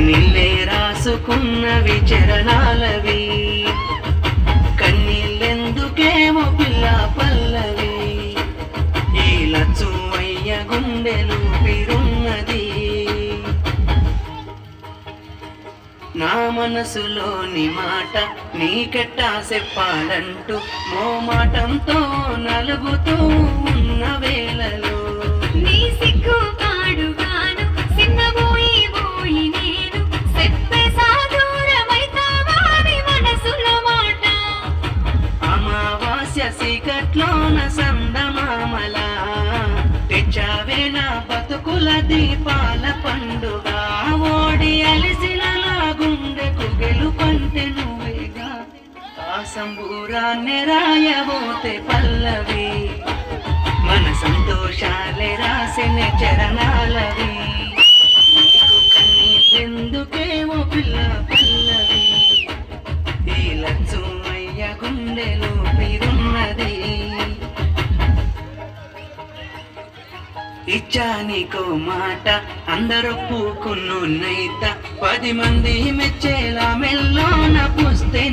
కన్నీళ్ళే రాసుకున్నవి చరణాలవి, కన్నీళ్ళెందుకేమో పిల్ల పల్లవి. ఈ లచ్చువయ్య గుండెలు పిరున్నది, నా మనసులోని మాట నీకెట్టా చెప్పాలంటూ మోమాటంతో నలుగుతూ ఉన్న వేళలో నీ సిగ్గు పాడుగాను సిన్నబోయి నేను చెప్పేసా దూరమైతావాని మనసులో మాట. అమావాస్య సీకట్లోన సందమామల తెచ్చావే నా బతుకుల దీపాల పండుగ. ఓడి అలిసిన గుండెకు గెలుపంటే నువ్వేగా, ఆ సంబూరాన్ని రాయబోతే పల్లవి, మన సంతోషాలే రాసిన చరణాలవి. నీకు కన్నీళ్ళెందుకేమో పిల్ల పల్లవి, ఈ లచ్చుమయ్య గుండెలో పిరున్నది. ఇచ్చా నీకో మాట అందరొప్పుకున్నైత, 10 మంది మెచ్చేలా మెల్లోన పుస్తే